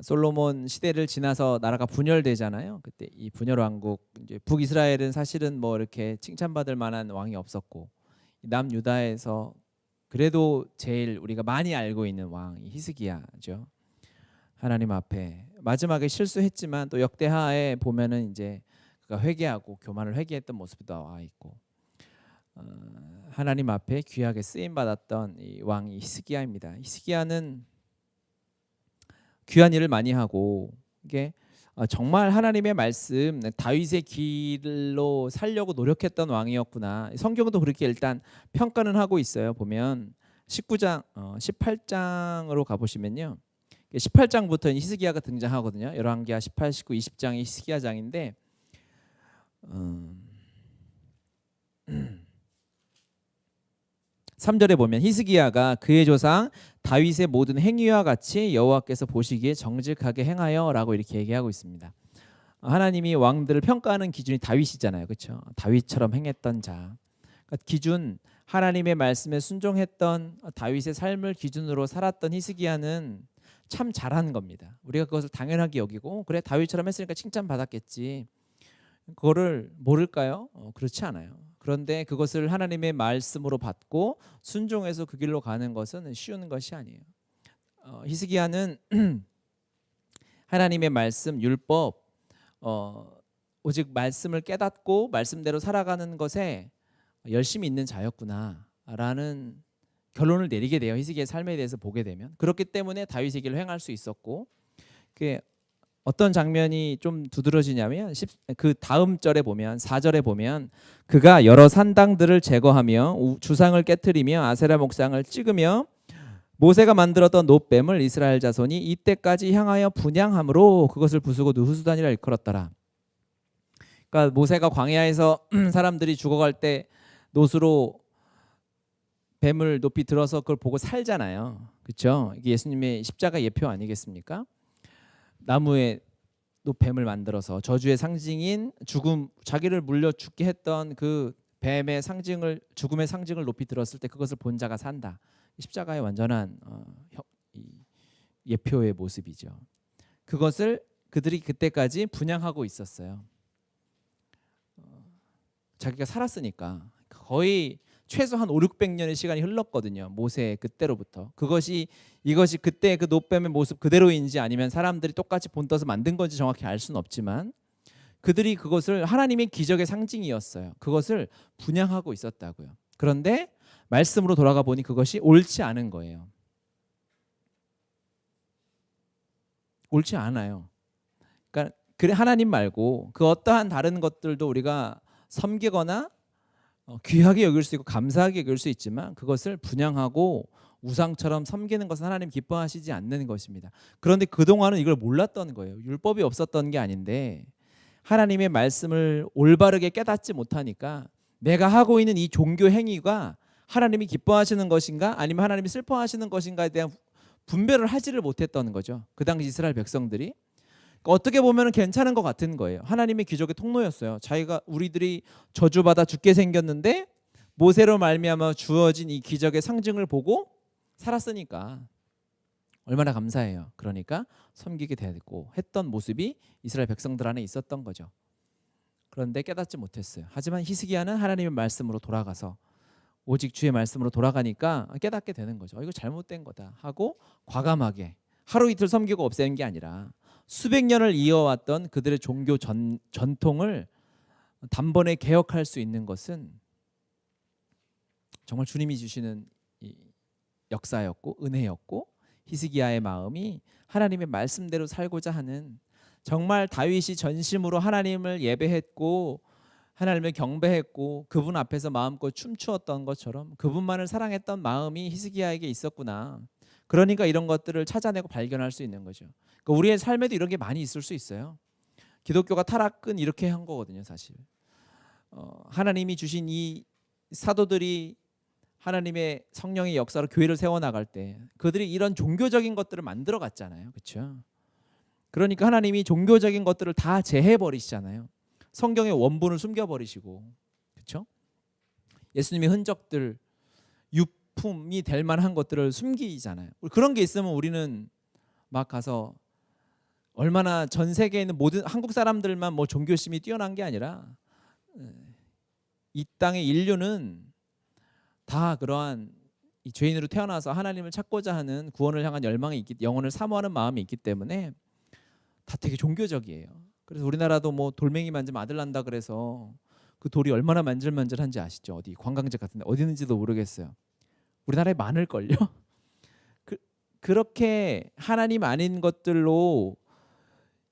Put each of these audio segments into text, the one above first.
솔로몬 시대를 지나서 나라가 분열되잖아요. 그때 이 분열 왕국, 이제 북이스라엘은 사실은 뭐 이렇게 칭찬받을 만한 왕이 없었고, 남유다에서 그래도 제일 우리가 많이 알고 있는 왕이 히스기야죠. 하나님 앞에 마지막에 실수했지만 또 역대하에 보면은 이제 그가 회개하고 교만을 회개했던 모습이 나와 있고, 하나님 앞에 귀하게 쓰임 받았던 이 왕이 히스기야입니다. 히스기야는 귀한 일을 많이 하고, 이게 정말 하나님의 말씀 다윗의 길로 살려고 노력했던 왕이었구나. 성경도 그렇게 일단 평가는 하고 있어요. 보면 19장 18장으로 가보시면요, 18장부터 히스기야가 등장하거든요. 열왕기하 18, 19, 20장이 히스기야장인데 3절에 보면 히스기야가 그의 조상 다윗의 모든 행위와 같이 여호와께서 보시기에 정직하게 행하여라고 이렇게 얘기하고 있습니다. 하나님이 왕들을 평가하는 기준이 다윗이잖아요, 그렇죠? 다윗처럼 행했던 자, 그러니까 기준, 하나님의 말씀에 순종했던 다윗의 삶을 기준으로 살았던 히스기야는 참 잘한 겁니다. 우리가 그것을 당연하게 여기고, 그래 다윗처럼 했으니까 칭찬 받았겠지, 그거를 모를까요? 그렇지 않아요. 그런데 그것을 하나님의 말씀으로 받고 순종해서 그 길로 가는 것은 쉬운 것이 아니에요. 히스기야는 하나님의 말씀, 율법, 오직 말씀을 깨닫고 말씀대로 살아가는 것에 열심히 있는 자였구나라는 결론을 내리게 돼요. 히스기야의 삶에 대해서 보게 되면. 그렇기 때문에 다윗의 길을 행할 수 있었고, 그게 어떤 장면이 좀 두드러지냐면 그 다음 절에 보면 4절에 보면 그가 여러 산당들을 제거하며 주상을 깨트리며 아세라 목상을 찍으며 모세가 만들었던 놋뱀을 이스라엘 자손이 이때까지 향하여 분향함으로 그것을 부수고 누후수단이라 일컬었더라. 그러니까 모세가 광야에서 사람들이 죽어갈 때 놋으로 뱀을 높이 들어서 그걸 보고 살잖아요, 그렇죠? 이게 예수님의 십자가 예표 아니겠습니까? 나무에 뱀을 만들어서 저주의 상징인 죽음, 자기를 물려 죽게 했던 그 뱀의 상징을, 죽음의 상징을 높이 들었을 때 그것을 본 자가 산다. 십자가의 완전한 예표의 모습이죠. 그것을 그들이 그때까지 분향하고 있었어요. 자기가 살았으니까. 거의 최소 한 5, 600년의 시간이 흘렀거든요. 모세 그때로부터. 이것이 그때 그 놋뱀의 모습 그대로인지 아니면 사람들이 똑같이 본떠서 만든 건지 정확히 알 수는 없지만, 그들이 그것을 하나님의 기적의 상징이었어요. 그것을 분향하고 있었다고요. 그런데 말씀으로 돌아가 보니 그것이 옳지 않은 거예요. 옳지 않아요. 그러니까 하나님 말고 그 어떠한 다른 것들도 우리가 섬기거나 귀하게 여길 수 있고 감사하게 여길 수 있지만, 그것을 분향하고 우상처럼 섬기는 것은 하나님 기뻐하시지 않는 것입니다. 그런데 그동안은 이걸 몰랐던 거예요. 율법이 없었던 게 아닌데 하나님의 말씀을 올바르게 깨닫지 못하니까 내가 하고 있는 이 종교 행위가 하나님이 기뻐하시는 것인가 아니면 하나님이 슬퍼하시는 것인가에 대한 분별을 하지를 못했던 거죠. 그 당시 이스라엘 백성들이. 어떻게 보면 괜찮은 것 같은 거예요. 하나님의 기적의 통로였어요. 우리들이 저주받아 죽게 생겼는데 모세로 말미암아 주어진 이 기적의 상징을 보고 살았으니까 얼마나 감사해요. 그러니까 섬기게 되고 했던 모습이 이스라엘 백성들 안에 있었던 거죠. 그런데 깨닫지 못했어요. 하지만 히스기야는 하나님의 말씀으로 돌아가서 오직 주의 말씀으로 돌아가니까 깨닫게 되는 거죠. 이거 잘못된 거다 하고 과감하게 하루 이틀 섬기고 없애는 게 아니라 수백 년을 이어왔던 그들의 종교 전통을 단번에 개혁할 수 있는 것은 정말 주님이 주시는 역사였고 은혜였고, 히스기야의 마음이 하나님의 말씀대로 살고자 하는, 정말 다윗이 전심으로 하나님을 예배했고 하나님을 경배했고 그분 앞에서 마음껏 춤추었던 것처럼 그분만을 사랑했던 마음이 히스기야에게 있었구나. 그러니까 이런 것들을 찾아내고 발견할 수 있는 거죠. 그러니까 우리의 삶에도 이런 게 많이 있을 수 있어요. 기독교가 타락은 이렇게 한 거거든요, 사실. 하나님이 주신 이 사도들이 하나님의 성령의 역사로 교회를 세워나갈 때 그들이 이런 종교적인 것들을 만들어 갔잖아요, 그렇죠? 그러니까 하나님이 종교적인 것들을 다 제해버리시잖아요. 성경의 원본을 숨겨버리시고, 그렇죠? 예수님의 흔적들, 유품이 될 만한 것들을 숨기잖아요. 그런 게 있으면 우리는 막 가서 얼마나 전 세계에 있는 모든 한국 사람들만 뭐 종교심이 뛰어난 게 아니라 이 땅의 인류는 다 그러한 이 죄인으로 태어나서 하나님을 찾고자 하는 구원을 향한 열망이 있기, 영혼을 사모하는 마음이 있기 때문에 다 되게 종교적이에요. 그래서 우리나라도 뭐 돌멩이 만지면 아들 난다 그래서 그 돌이 얼마나 만질만질한지 아시죠? 어디 관광지 같은데 어디 있는지도 모르겠어요. 우리나라에 많을걸요. 그렇게 하나님 아닌 것들로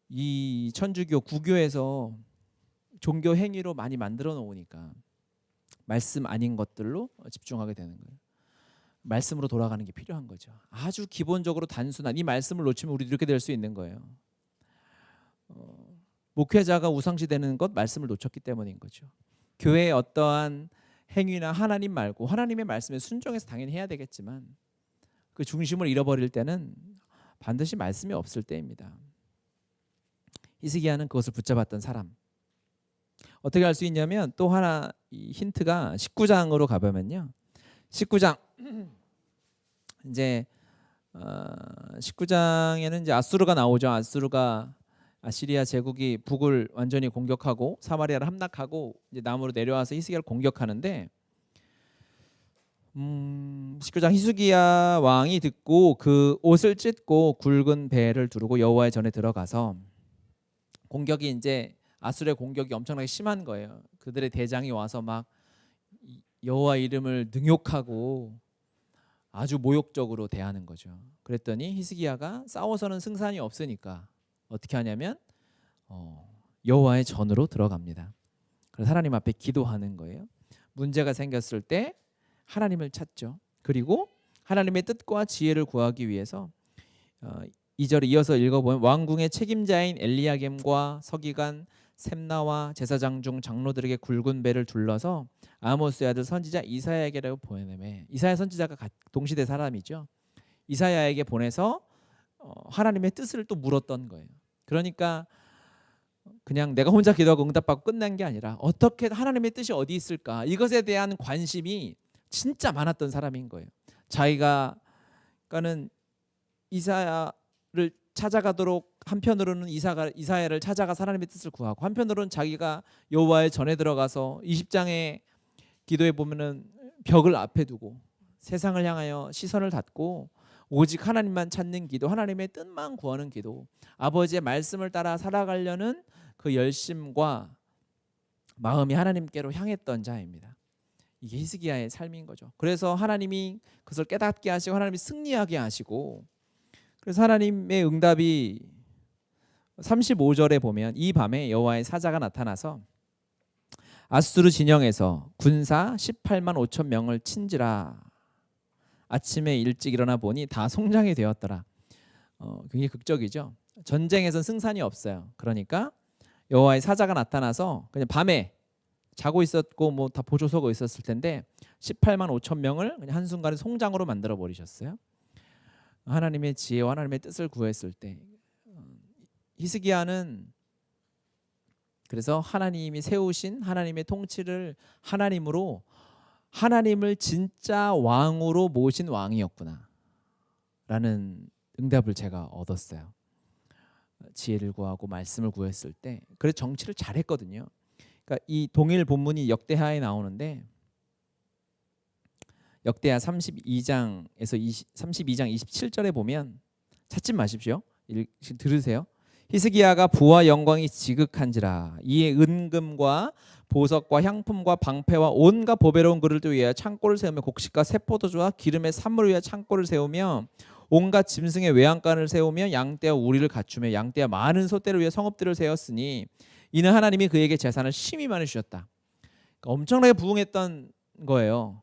이 천주교 구교에서 종교 행위로 많이 만들어 놓으니까 말씀 아닌 것들로 집중하게 되는 거예요. 말씀으로 돌아가는 게 필요한 거죠. 아주 기본적으로 단순한 이 말씀을 놓치면 우리도 이렇게 될 수 있는 거예요. 목회자가 우상시되는 것 말씀을 놓쳤기 때문인 거죠. 교회의 어떠한 행위나 하나님 말고 하나님의 말씀에 순종해서 당연히 해야 되겠지만 그 중심을 잃어버릴 때는 반드시 말씀이 없을 때입니다. 히스기야는 그것을 붙잡았던 사람. 어떻게 알 수 있냐면 또 하나 이 힌트가 19장으로 가보면요. 19장 이제 19장에는 이제 아수르가 나오죠. 아수르가 아시리아 제국이 북을 완전히 공격하고 사마리아를 함락하고 이제 남으로 내려와서 히스기야를 공격하는데 19장 히스기야 왕이 듣고 그 옷을 찢고 굵은 배를 두르고 여호와의 전에 들어가서 공격이 이제 아수르의 공격이 엄청나게 심한 거예요. 그들의 대장이 와서 막 여호와 이름을 능욕하고 아주 모욕적으로 대하는 거죠. 그랬더니 히스기야가 싸워서는 승산이 없으니까 어떻게 하냐면 여호와의 전으로 들어갑니다. 그래서 하나님 앞에 기도하는 거예요. 문제가 생겼을 때 하나님을 찾죠. 그리고 하나님의 뜻과 지혜를 구하기 위해서 2절에 이어서 읽어보면 왕궁의 책임자인 엘리야겜과 서기관 셈나와 제사장 중 장로들에게 굵은 배를 둘러서 아모스의 아들 선지자 이사야에게라고 보내매. 이사야 선지자가 동시대 사람이죠. 이사야에게 보내서 하나님의 뜻을 또 물었던 거예요. 그러니까 그냥 내가 혼자 기도하고 응답받고 끝난 게 아니라 어떻게 하나님의 뜻이 어디 있을까 이것에 대한 관심이 진짜 많았던 사람인 거예요. 자기가는 이사야를 찾아가도록 한편으로는 이사야를 찾아가 하나님의 뜻을 구하고 한편으로는 자기가 여호와의 전에 들어가서 20장에 기도해 보면은 벽을 앞에 두고 세상을 향하여 시선을 닫고 오직 하나님만 찾는 기도, 하나님의 뜻만 구하는 기도, 아버지의 말씀을 따라 살아가려는 그 열심과 마음이 하나님께로 향했던 자입니다. 이게 히스기야의 삶인 거죠. 그래서 하나님이 그것을 깨닫게 하시고 하나님이 승리하게 하시고 그래서 하나님의 응답이 35절에 보면 이 밤에 여호와의 사자가 나타나서 아수르 진영에서 군사 18만 5천 명을 친지라 아침에 일찍 일어나 보니 다 송장이 되었더라. 굉장히 극적이죠. 전쟁에선 승산이 없어요. 그러니까 여호와의 사자가 나타나서 그냥 밤에 자고 있었고 뭐 다 보조서고 있었을 텐데 18만 5천 명을 그냥 한순간에 송장으로 만들어 버리셨어요. 하나님의 지혜와 하나님의 뜻을 구했을 때 히스기야는 그래서 하나님이 세우신 하나님의 통치를 하나님으로 하나님을 진짜 왕으로 모신 왕이었구나 라는 응답을 제가 얻었어요. 지혜를 구하고 말씀을 구했을 때 그래서 정치를 잘했거든요. 그러니까 이 동일 본문이 역대하에 나오는데 역대하 32장에서 32장 27절에 보면 찾지 마십시오. 들으세요. 히스기야가 부와 영광이 지극한지라 이에 은금과 보석과 향품과 방패와 온갖 보배로운 그릇을 위하여 창고를 세우며 곡식과 새포도주와 기름의 산물을 위하여 창고를 세우며 온갖 짐승의 외양간을 세우며 양떼와 우리를 갖추며 양떼와 많은 소떼를 위해 성읍들을 세웠으니 이는 하나님이 그에게 재산을 심히 많이 주셨다. 그러니까 엄청나게 부흥했던 거예요.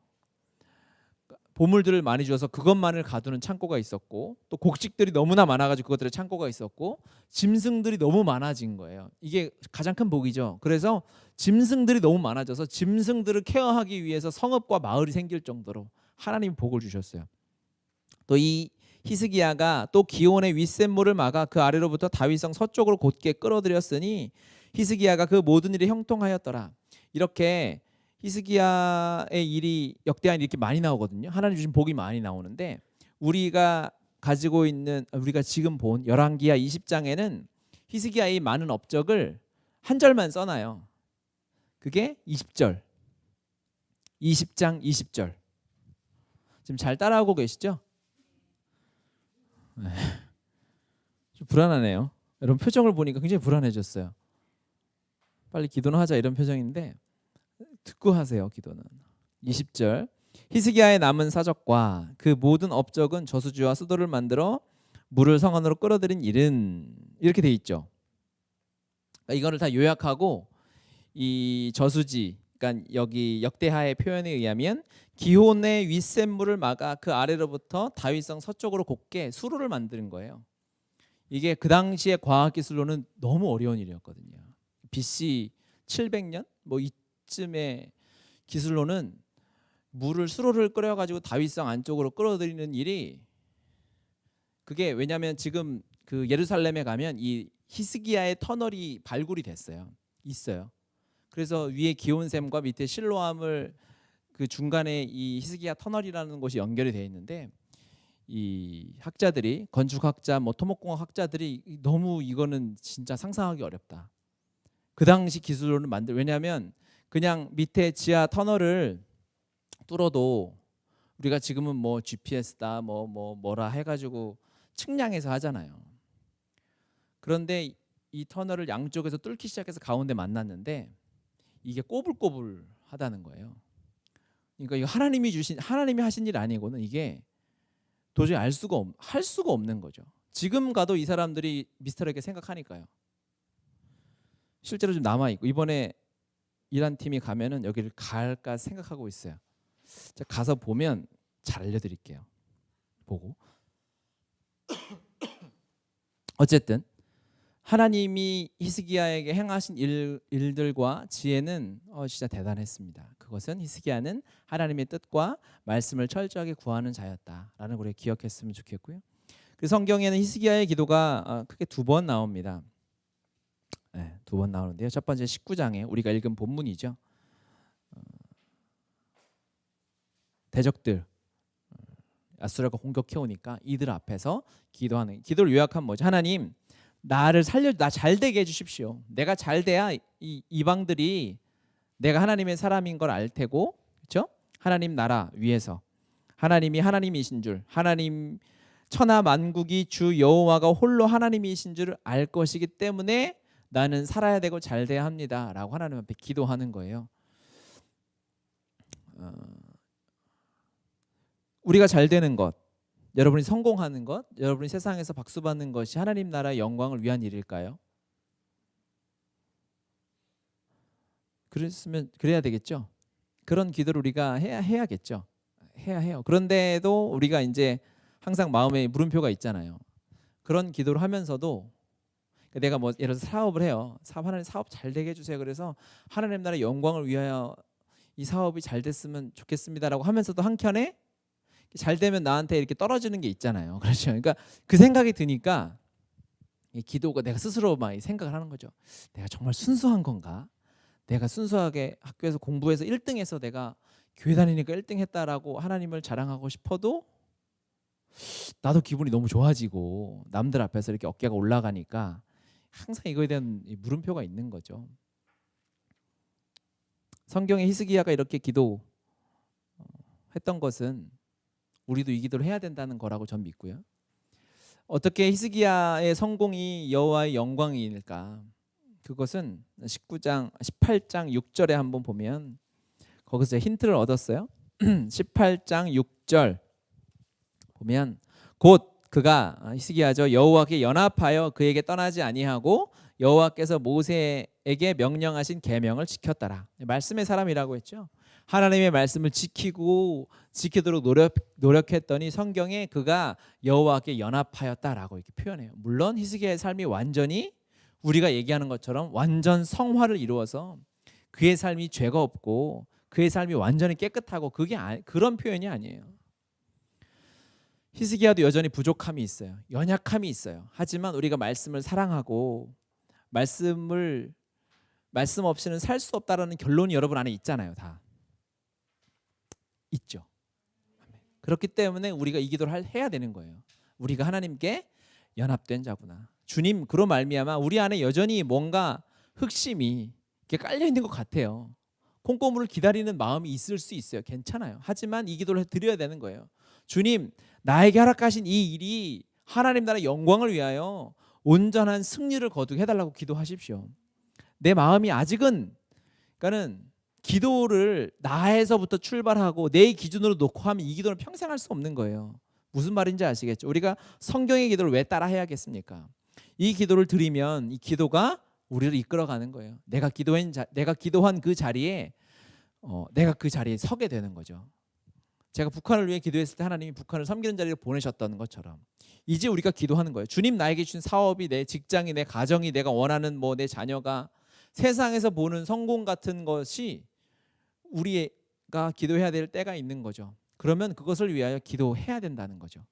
보물들을 많이 주어서 그것만을 가두는 창고가 있었고 또 곡식들이 너무나 많아가지고 그것들의 창고가 있었고 짐승들이 너무 많아진 거예요. 이게 가장 큰 복이죠. 그래서 짐승들이 너무 많아져서 짐승들을 케어하기 위해서 성읍과 마을이 생길 정도로 하나님이 복을 주셨어요. 또 이 히스기야가 또 기온의 윗샘물을 막아 그 아래로부터 다윗성 서쪽으로 곧게 끌어들였으니 히스기야가 그 모든 일에 형통하였더라. 이렇게 히스기야의 일이 역대하에 이렇게 많이 나오거든요. 하나님 주신 복이 많이 나오는데 우리가 가지고 있는 우리가 지금 본 열왕기하 20장에는 히스기야의 많은 업적을 한 절만 써놔요. 그게 20절. 20장 20절. 지금 잘 따라오고 계시죠? 좀 불안하네요. 여러분 표정을 보니까 굉장히 불안해졌어요. 빨리 기도는 하자 이런 표정인데 듣고 하세요. 기도는. 20절. 히스기야의 남은 사적과 그 모든 업적은 저수지와 수도를 만들어 물을 성 안으로 끌어들인 일은 이렇게 돼 있죠. 그러니까 이거를 다 요약하고 이 저수지, 그러니까 여기 역대하의 표현에 의하면 기혼의 윗샘물을 막아 그 아래로부터 다윗성 서쪽으로 곧게 수로를 만드는 거예요. 이게 그 당시의 과학 기술로는 너무 어려운 일이었거든요. BC 700년 뭐 이쯤의 기술로는 물을 수로를 끓여가지고 다윗성 안쪽으로 끌어들이는 일이 그게 왜냐하면 지금 그 예루살렘에 가면 이 히스기야의 터널이 발굴이 됐어요. 있어요. 그래서 위에 기온샘과 밑에 실로암을 그 중간에 이 히스기야 터널이라는 곳이 연결이 되어 있는데 이 학자들이 건축학자 뭐 토목공학 학자들이 너무 이거는 진짜 상상하기 어렵다. 그 당시 기술로는 왜냐하면 그냥 밑에 지하 터널을 뚫어도 우리가 지금은 뭐 GPS다 뭐라 해가지고 측량해서 하잖아요. 그런데 이 터널을 양쪽에서 뚫기 시작해서 가운데 만났는데 이게 꼬불꼬불하다는 거예요. 그러니까 이거 하나님이 하신 일 아니고는 이게 도저히 할 수가 없는 거죠. 지금 가도 이 사람들이 미스터리하게 생각하니까요. 실제로 좀 남아 있고 이번에 이란 팀이 가면은 여기를 갈까 생각하고 있어요. 자, 가서 보면 잘 알려드릴게요. 보고 어쨌든 하나님이 히스기야에게 행하신 일들과 지혜는 진짜 대단했습니다. 그것은 히스기야는 하나님의 뜻과 말씀을 철저하게 구하는 자였다라는 걸 기억했으면 좋겠고요. 그 성경에는 히스기야의 기도가 크게 두 번 나옵니다. 네, 두 번 나오는데요. 첫 번째 19장에 우리가 읽은 본문이죠. 대적들 아수르가 공격해 오니까 이들 앞에서 기도하는 기도를 요약하면 뭐죠? 하나님 나를 나 잘되게 해주십시오. 내가 잘돼야 이 이방들이 내가 하나님의 사람인 걸 알 테고, 그렇죠? 하나님 나라 위에서 하나님이 하나님이신 줄, 하나님 천하 만국이 주 여호와가 홀로 하나님이신 줄 알 것이기 때문에 나는 살아야 되고 잘돼야 합니다라고 하나님 앞에 기도하는 거예요. 우리가 잘 되는 것, 여러분이 성공하는 것, 여러분이 세상에서 박수 받는 것이 하나님 나라의 영광을 위한 일일까요? 그래야 되겠죠. 그런 기도를 우리가 해야겠죠. 해야 해요. 그런데도 우리가 이제 항상 마음에 물음표가 있잖아요. 그런 기도를 하면서도 내가 뭐 예를 들어서 사업을 해요. 하나님 사업 잘 되게 해주세요. 그래서 하나님 나라의 영광을 위하여 이 사업이 잘 됐으면 좋겠습니다라고 하면서도 한켠에 잘 되면 나한테 이렇게 떨어지는 게 있잖아요. 그렇죠. 그러니까 그 생각이 드니까 이 기도가 내가 스스로 막 생각을 하는 거죠. 내가 정말 순수한 건가? 내가 순수하게 학교에서 공부해서 1등해서 내가 교회 다니니까 1등 했다라고 하나님을 자랑하고 싶어도 나도 기분이 너무 좋아지고 남들 앞에서 이렇게 어깨가 올라가니까 항상 이거에 대한 물음표가 있는 거죠. 성경에 히스기야가 이렇게 기도했던 것은 우리도 이 기도를 해야 된다는 거라고 전 믿고요. 어떻게 히스기야의 성공이 여호와의 영광일까? 그것은 18장 6절에 한번 보면 거기서 힌트를 얻었어요. 18장 6절 보면 곧 그가 히스기야죠. 여호와께 연합하여 그에게 떠나지 아니하고 여호와께서 모세에게 명령하신 계명을 지켰더라. 말씀의 사람이라고 했죠. 하나님의 말씀을 지키도록 노력했더니 성경에 그가 여호와께 연합하였다라고 이렇게 표현해요. 물론 히스기야의 삶이 완전히 우리가 얘기하는 것처럼 완전 성화를 이루어서 그의 삶이 죄가 없고 그의 삶이 완전히 깨끗하고 그런 표현이 아니에요. 히스기야도 여전히 부족함이 있어요. 연약함이 있어요. 하지만 우리가 말씀을 사랑하고 말씀 없이는 살 수 없다라는 결론이 여러분 안에 있잖아요. 다 있죠. 그렇기 때문에 우리가 이 기도를 해야 되는 거예요. 우리가 하나님께 연합된 자구나. 주님 그로 말미암아 우리 안에 여전히 뭔가 흑심이 이렇게 깔려 있는 것 같아요. 콩고물을 기다리는 마음이 있을 수 있어요. 괜찮아요. 하지만 이 기도를 드려야 되는 거예요. 주님, 나에게 허락하신 이 일이 하나님 나라 영광을 위하여 온전한 승리를 거두게 해달라고 기도하십시오. 내 마음이 아직은, 그러니까는 기도를 나에서부터 출발하고 내 기준으로 놓고 하면 이 기도는 평생 할 수 없는 거예요. 무슨 말인지 아시겠죠? 우리가 성경의 기도를 왜 따라 해야겠습니까? 이 기도를 드리면 이 기도가 우리를 이끌어가는 거예요. 내가 기도한 그 자리에 내가 그 자리에 서게 되는 거죠. 제가 북한을 위해 기도했을 때 하나님이 북한을 섬기는 자리로 보내셨던 것처럼 이제 우리가 기도하는 거예요. 주님, 나에게 주신 사업이, 내 직장이, 내 가정이, 내가 원하는 내 자녀가 세상에서 보는 성공 같은 것이 우리가 기도해야 될 때가 있는 거죠. 그러면 그것을 위하여 기도해야 된다는 거죠.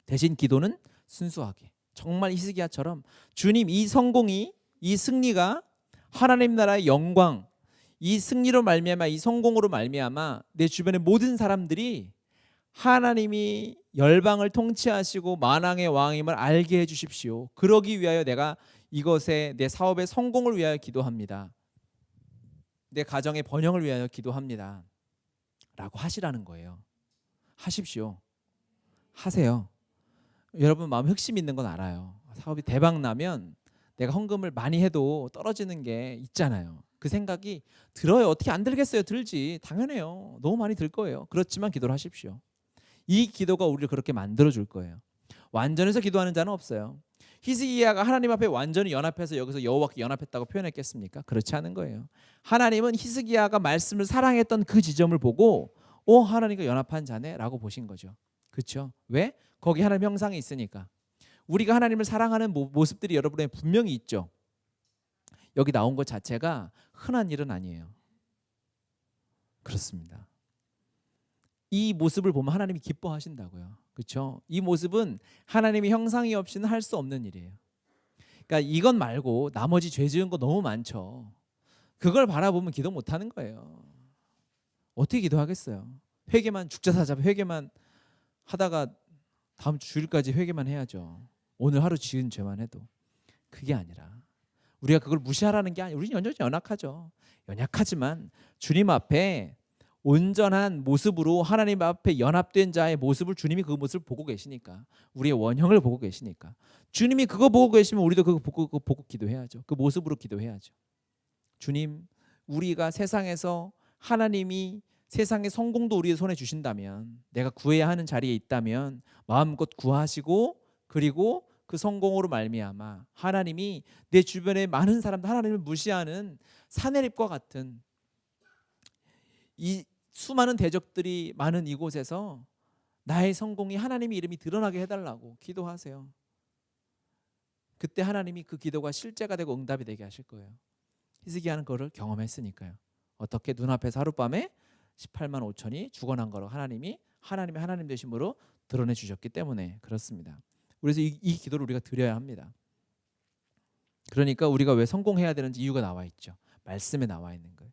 대신 기도는 순수하게, 정말 히스기야처럼 주님, 이 성공이, 이 승리가 하나님 나라의 영광, 이 승리로 말미암아, 이 성공으로 말미암아 내 주변의 모든 사람들이 하나님이 열방을 통치하시고 만왕의 왕임을 알게 해주십시오. 그러기 위하여 내가 이것에, 내 사업의 성공을 위하여 기도합니다. 내 가정의 번영을 위하여 기도합니다 라고 하시라는 거예요. 하십시오. 하세요. 여러분 마음 흑심 있는 건 알아요. 사업이 대박 나면 내가 헌금을 많이 해도 떨어지는 게 있잖아요. 그 생각이 들어요. 어떻게 안 들겠어요? 들지. 당연해요. 너무 많이 들 거예요. 그렇지만 기도를 하십시오. 이 기도가 우리를 그렇게 만들어 줄 거예요. 완전해서 기도하는 자는 없어요. 히스기야가 하나님 앞에 완전히 연합해서 여기서 여호와께 연합했다고 표현했겠습니까? 그렇지 않은 거예요. 하나님은 히스기야가 말씀을 사랑했던 그 지점을 보고 하나님과 연합한 자네라고 보신 거죠. 그렇죠? 왜? 거기 하나님 형상이 있으니까. 우리가 하나님을 사랑하는 모습들이 여러분의 분명히 있죠. 여기 나온 것 자체가 흔한 일은 아니에요. 그렇습니다. 이 모습을 보면 하나님이 기뻐하신다고요. 그렇죠? 이 모습은 하나님의 형상이 없이는 할 수 없는 일이에요. 그러니까 이건 말고 나머지 죄 지은 거 너무 많죠. 그걸 바라보면 기도 못 하는 거예요. 어떻게 기도하겠어요? 회개만, 죽자 사자 회개만 하다가 다음 주일까지 회개만 해야죠. 오늘 하루 지은 죄만 해도. 그게 아니라 우리가 그걸 무시하라는 게 아니에요. 우리는 여전히 연약하죠. 연약하지만 주님 앞에 온전한 모습으로 하나님 앞에 연합된 자의 모습을, 주님이 그 모습을 보고 계시니까, 우리의 원형을 보고 계시니까, 주님이 그거 보고 계시면 우리도 그거 보고 기도해야죠. 그 모습으로 기도해야죠. 주님, 우리가 세상에서 하나님이 세상의 성공도 우리의 손에 주신다면, 내가 구해야 하는 자리에 있다면 마음껏 구하시고, 그리고 그 성공으로 말미암아 하나님이 내 주변의 많은 사람들, 하나님을 무시하는 사내립과 같은 이 수많은 대적들이 많은 이곳에서 나의 성공이, 하나님의 이름이 드러나게 해달라고 기도하세요. 그때 하나님이 그 기도가 실제가 되고 응답이 되게 하실 거예요. 히스기야는 그거를 경험했으니까요. 어떻게? 눈앞에서 하룻밤에 18만 5천이 죽어난 거로 하나님의 하나님 되심으로 드러내 주셨기 때문에 그렇습니다. 그래서 이 기도를 우리가 드려야 합니다. 그러니까 우리가 왜 성공해야 되는지 이유가 나와 있죠. 말씀에 나와 있는 거예요.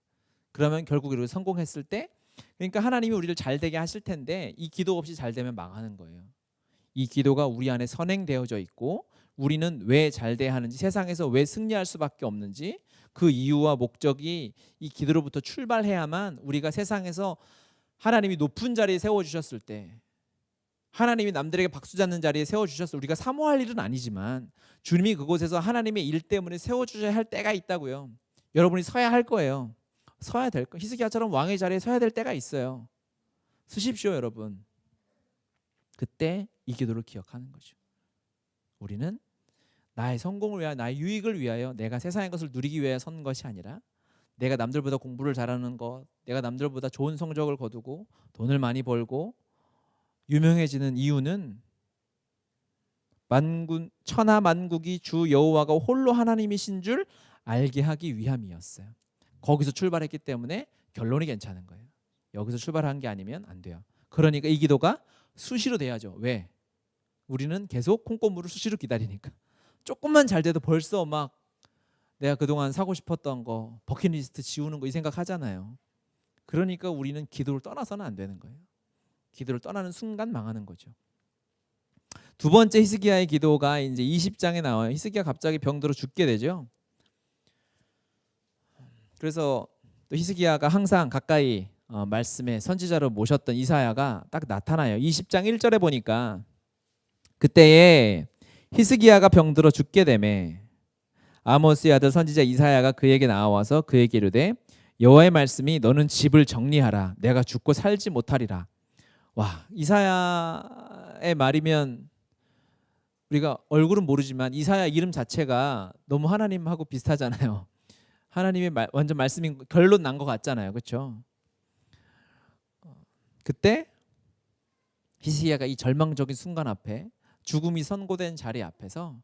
그러면 결국 우리가 성공했을 때, 그러니까 하나님이 우리를 잘 되게 하실 텐데 이 기도 없이 잘 되면 망하는 거예요. 이 기도가 우리 안에 선행되어져 있고 우리는 왜 잘 돼야 하는지, 세상에서 왜 승리할 수밖에 없는지 그 이유와 목적이 이 기도로부터 출발해야만 우리가 세상에서 하나님이 높은 자리에 세워주셨을 때, 하나님이 남들에게 박수 잡는 자리에 세워주셨을 때, 우리가 사모할 일은 아니지만 주님이 그곳에서 하나님의 일 때문에 세워주셔야 할 때가 있다고요. 여러분이 서야 할 거예요. 서야 될 거. 히스기야처럼 왕의 자리에 서야 될 때가 있어요. 서십시오, 여러분. 그때 이 기도를 기억하는 거죠. 우리는 나의 성공을 위하여, 나의 유익을 위하여, 내가 세상의 것을 누리기 위해 선 것이 아니라, 내가 남들보다 공부를 잘하는 것, 내가 남들보다 좋은 성적을 거두고 돈을 많이 벌고 유명해지는 이유는 천하 만국이 주 여호와가 홀로 하나님이신 줄 알게 하기 위함이었어요. 거기서 출발했기 때문에 결론이 괜찮은 거예요. 여기서 출발한 게 아니면 안 돼요. 그러니까 이 기도가 수시로 돼야죠. 왜? 우리는 계속 콩고물을 수시로 기다리니까. 조금만 잘 돼도 벌써 막 내가 그동안 사고 싶었던 거, 버킷리스트 지우는 거 이 생각 하잖아요. 그러니까 우리는 기도를 떠나서는 안 되는 거예요. 기도를 떠나는 순간 망하는 거죠. 두 번째 히스기야의 기도가 이제 20장에 나와요. 히스기야 갑자기 병들어 죽게 되죠. 그래서 또 히스기야가 항상 가까이 말씀에 선지자로 모셨던 이사야가 딱 나타나요. 20장 1절에 보니까 그때에 히스기야가 병들어 죽게 되매 아모스의 아들 선지자 이사야가 그에게 나와서 그에게 이르되 여호와의 말씀이 너는 집을 정리하라. 내가 죽고 살지 못하리라. 와, 이사야의 말이면 우리가 얼굴은 모르지만 이사야 이름 자체가 너무 하나님하고 비슷하잖아요. 하나님의 완전 말씀인 결론 난 것 같잖아요. 그렇죠? 그때 히스기야가 이 절망적인 순간 앞에 죽음이 선고된 자리 앞에서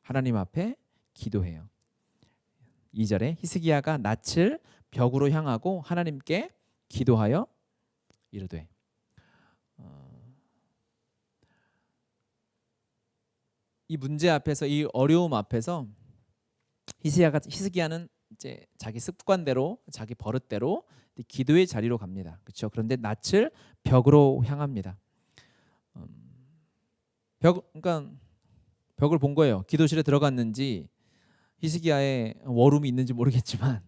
하나님 앞에 기도해요. 2절에 히스기야가 낯을 벽으로 향하고 하나님께 기도하여 이르되 이 문제 앞에서 이 어려움 앞에서 히스기야는 이제 자기 습관대로 자기 버릇대로 기도의 자리로 갑니다. 그렇죠? 그런데 낯을 벽으로 향합니다. 그러니까 벽을 본 거예요. 기도실에 들어갔는지 히스기야의 워룸이 있는지 모르겠지만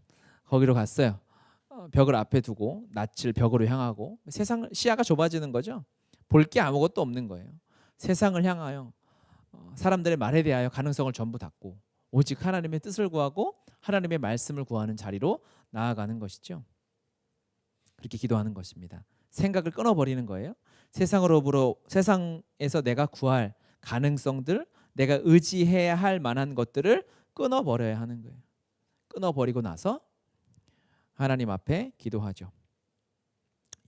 거기로 갔어요. 벽을 앞에 두고 낯을 벽으로 향하고 세상 시야가 좁아지는 거죠. 볼 게 아무것도 없는 거예요. 세상을 향하여 사람들의 말에 대하여 가능성을 전부 닫고 오직 하나님의 뜻을 구하고 하나님의 말씀을 구하는 자리로 나아가는 것이죠. 그렇게 기도하는 것입니다. 생각을 끊어버리는 거예요. 세상에서 내가 구할 가능성들, 내가 의지해야 할 만한 것들을 끊어버려야 하는 거예요. 끊어버리고 나서 하나님 앞에 기도하죠.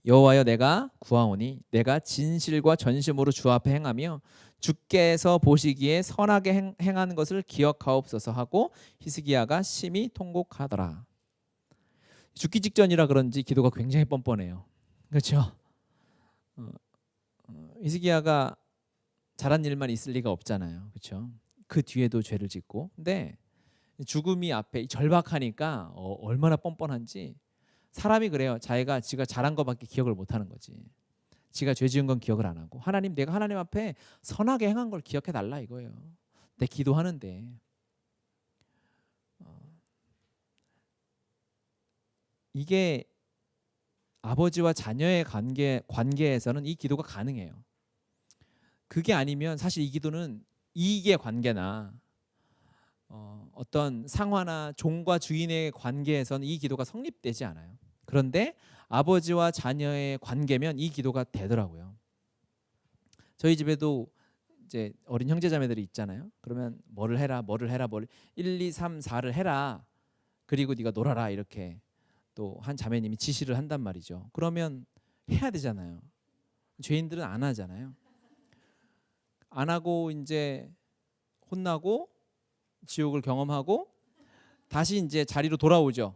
여호와여 내가 구하오니 내가 진실과 전심으로 주 앞에 행하며 주께서 보시기에 선하게 행하는 것을 기억하옵소서 하고 히스기야가 심히 통곡하더라. 죽기 직전이라 그런지 기도가 굉장히 뻔뻔해요. 그렇죠? 히스기야가 잘한 일만 있을 리가 없잖아요. 그렇죠? 그 뒤에도 죄를 짓고. 근데 죽음이 앞에 절박하니까 얼마나 뻔뻔한지 사람이 그래요. 지가 잘한 것밖에 기억을 못하는 거지. 지가 죄 지은 건 기억을 안 하고 내가 하나님 앞에 선하게 행한 걸 기억해 달라 이거예요. 내 기도하는데 이게 아버지와 자녀의 관계에서는 이 기도가 가능해요. 그게 아니면 사실 이 기도는 이익의 관계나 어떤 상화나 종과 주인의 관계에서는 이 기도가 성립되지 않아요. 그런데 아버지와 자녀의 관계면 이 기도가 되더라고요. 저희 집에도 이제 어린 형제자매들이 있잖아요. 그러면 뭐를 해라 1, 2, 3, 4를 해라. 그리고 네가 놀아라 이렇게 또 한 자매님이 지시를 한단 말이죠. 그러면 해야 되잖아요. 죄인들은 안 하잖아요. 안 하고 이제 혼나고 지옥을 경험하고 다시 이제 자리로 돌아오죠.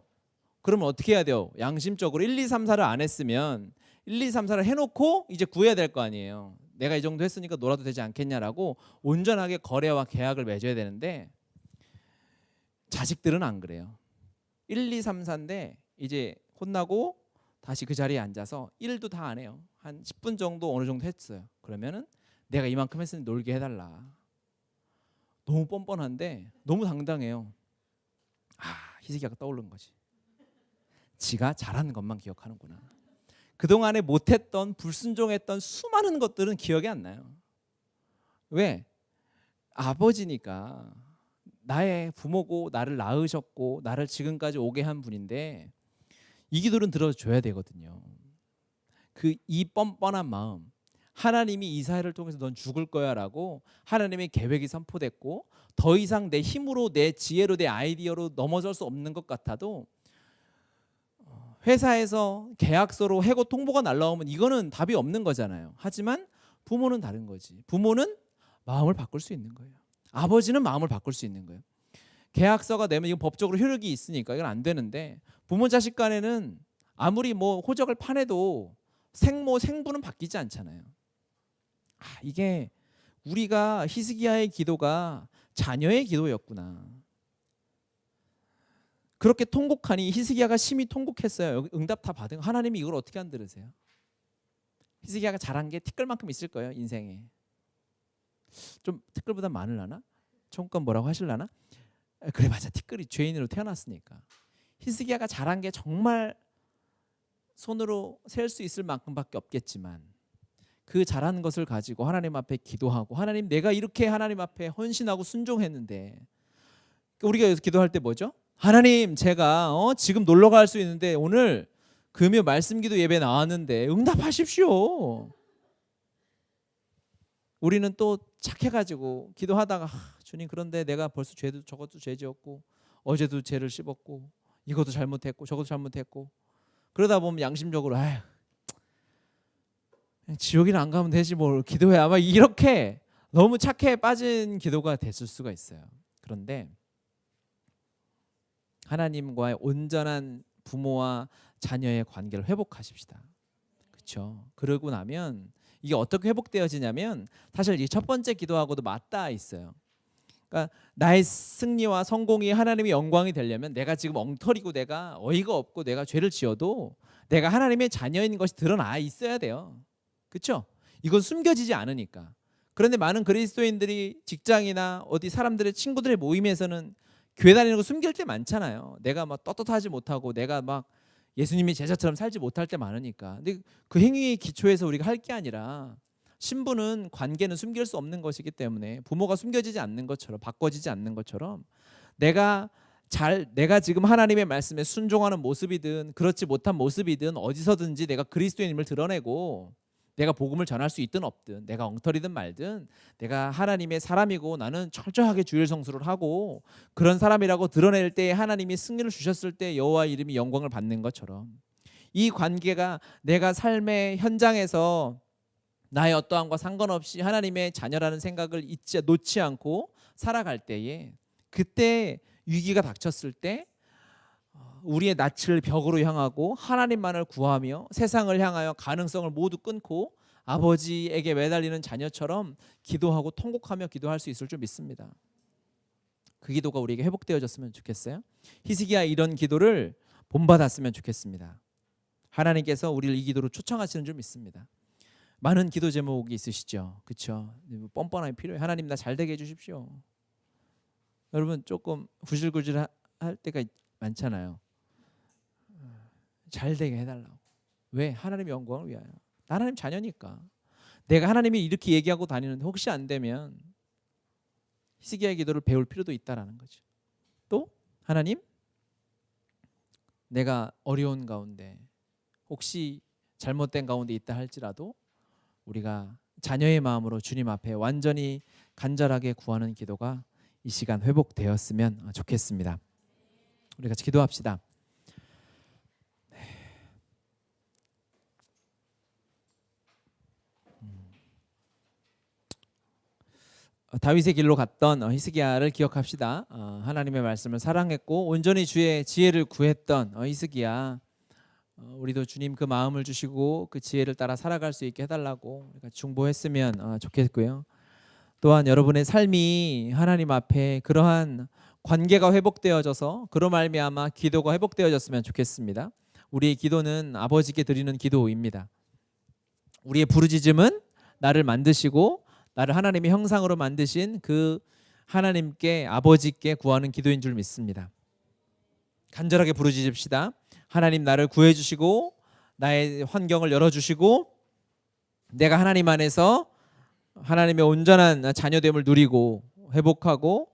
그러면 어떻게 해야 돼요? 양심적으로 1, 2, 3, 4를 안 했으면 1, 2, 3, 4를 해놓고 이제 구해야 될 거 아니에요. 내가 이 정도 했으니까 놀아도 되지 않겠냐라고 온전하게 거래와 계약을 맺어야 되는데 자식들은 안 그래요. 1, 2, 3, 4인데 이제 혼나고 다시 그 자리에 앉아서 일도 다 안 해요. 한 10분 정도 어느 정도 했어요. 그러면은 내가 이만큼 했으니 놀게 해달라. 너무 뻔뻔한데 너무 당당해요. 히스기야가 떠오르는 거지. 지가 잘하는 것만 기억하는구나. 그동안에 못했던 불순종했던 수많은 것들은 기억이 안 나요. 왜? 아버지니까 나의 부모고 나를 낳으셨고 나를 지금까지 오게 한 분인데 이 기도는 들어줘야 되거든요. 이 뻔뻔한 마음, 하나님이 이사야를 통해서 넌 죽을 거야 라고 하나님의 계획이 선포됐고 더 이상 내 힘으로 내 지혜로 내 아이디어로 넘어설 수 없는 것 같아도 회사에서 계약서로 해고 통보가 날라오면 이거는 답이 없는 거잖아요. 하지만 부모는 다른 거지. 부모는 마음을 바꿀 수 있는 거예요. 아버지는 마음을 바꿀 수 있는 거예요. 계약서가 내면 이건 법적으로 효력이 있으니까 이건 안 되는데 부모 자식 간에는 아무리 뭐 호적을 파내도 생부는 바뀌지 않잖아요. 이게 우리가 히스기야의 기도가 자녀의 기도였구나. 그렇게 통곡하니 히스기야가 심히 통곡했어요. 응답 다 받은 하나님이 이걸 어떻게 안 들으세요? 히스기야가 잘한 게 티끌만큼 있을 거예요, 인생에. 좀 티끌보다 많으려나? 총건 뭐라고 하실라나? 그래 맞아, 티끌이 죄인으로 태어났으니까. 히스기야가 잘한 게 정말 손으로 셀 수 있을 만큼밖에 없겠지만 그 잘한 것을 가지고 하나님 앞에 기도하고, 하나님 내가 이렇게 하나님 앞에 헌신하고 순종했는데, 우리가 여기서 기도할 때 뭐죠? 하나님 제가 지금 놀러 갈 수 있는데 오늘 금요 말씀기도 예배 나왔는데 응답하십시오. 우리는 또 착해가지고 기도하다가 주님 그런데 내가 벌써 죄도 저것도 죄 지었고 어제도 죄를 씹었고 이것도 잘못했고 저것도 잘못했고, 그러다 보면 양심적으로 아휴 지옥이나 안 가면 되지 뭘 기도해, 아마 이렇게 너무 착해 빠진 기도가 됐을 수가 있어요. 그런데 하나님과의 온전한 부모와 자녀의 관계를 회복하십시다. 그렇죠? 그러고 나면 이게 어떻게 회복되어지냐면 사실 이 첫 번째 기도하고도 맞닿아 있어요. 그러니까 나의 승리와 성공이 하나님의 영광이 되려면 내가 지금 엉터리고 내가 어이가 없고 내가 죄를 지어도 내가 하나님의 자녀인 것이 드러나 있어야 돼요. 그렇죠? 이건 숨겨지지 않으니까. 그런데 많은 그리스도인들이 직장이나 어디 사람들의 친구들의 모임에서는 교회 다니는 거 숨길 때 많잖아요. 내가 막 떳떳하지 못하고 내가 막 예수님의 제자처럼 살지 못할 때 많으니까. 근데 그 행위의 기초에서 우리가 할 게 아니라, 신부는 관계는 숨길 수 없는 것이기 때문에 부모가 숨겨지지 않는 것처럼, 바꿔지지 않는 것처럼 내가 지금 하나님의 말씀에 순종하는 모습이든 그렇지 못한 모습이든 어디서든지 내가 그리스도인임을 드러내고 내가 복음을 전할 수 있든 없든, 내가 엉터리든 말든 내가 하나님의 사람이고 나는 철저하게 주일 성수를 하고 그런 사람이라고 드러낼 때 하나님이 승리를 주셨을 때 여호와 이름이 영광을 받는 것처럼, 이 관계가 내가 삶의 현장에서 나의 어떠함과 상관없이 하나님의 자녀라는 생각을 놓지 않고 살아갈 때에, 그때 위기가 닥쳤을 때 우리의 낯을 벽으로 향하고 하나님만을 구하며 세상을 향하여 가능성을 모두 끊고 아버지에게 매달리는 자녀처럼 기도하고 통곡하며 기도할 수 있을 줄 믿습니다. 그 기도가 우리에게 회복되어졌으면 좋겠어요. 히스기야 이런 기도를 본받았으면 좋겠습니다. 하나님께서 우리를 이 기도로 초청하시는 줄 믿습니다. 많은 기도 제목이 있으시죠, 그렇죠? 뻔뻔하게 필요해. 하나님 나 잘되게 해주십시오. 여러분 조금 구질구질할 때가 많잖아요. 잘되게 해달라고. 왜? 하나님의 영광을 위하여. 하나님 자녀니까. 내가 하나님이 이렇게 얘기하고 다니는데 혹시 안 되면 히스기야의 기도를 배울 필요도 있다라는 거죠. 또 하나님, 내가 어려운 가운데 혹시 잘못된 가운데 있다 할지라도 우리가 자녀의 마음으로 주님 앞에 완전히 간절하게 구하는 기도가 이 시간 회복되었으면 좋겠습니다. 우리 같이 기도합시다. 다윗의 길로 갔던 히스기야를 기억합시다. 하나님의 말씀을 사랑했고 온전히 주의 지혜를 구했던 히스기야, 우리도 주님 그 마음을 주시고 그 지혜를 따라 살아갈 수 있게 해달라고 중보했으면 좋겠고요. 또한 여러분의 삶이 하나님 앞에 그러한 관계가 회복되어져서 그로 말미암아 기도가 회복되어졌으면 좋겠습니다. 우리의 기도는 아버지께 드리는 기도입니다. 우리의 부르짖음은 나를 만드시고 나를 하나님의 형상으로 만드신 그 하나님께, 아버지께 구하는 기도인 줄 믿습니다. 간절하게 부르짖읍시다. 하나님 나를 구해주시고 나의 환경을 열어주시고 내가 하나님 안에서 하나님의 온전한 자녀됨을 누리고 회복하고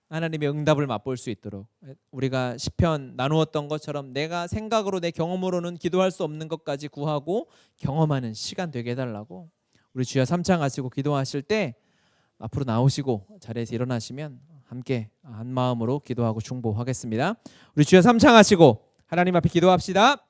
하나님의 응답을 맛볼 수 있도록, 우리가 시편 나누었던 것처럼 내가 생각으로 내 경험으로는 기도할 수 없는 것까지 구하고 경험하는 시간 되게 해달라고, 우리 주여 삼창하시고 기도하실 때 앞으로 나오시고 자리에서 일어나시면 함께 한 마음으로 기도하고 중보하겠습니다. 우리 주여 삼창하시고 하나님 앞에 기도합시다.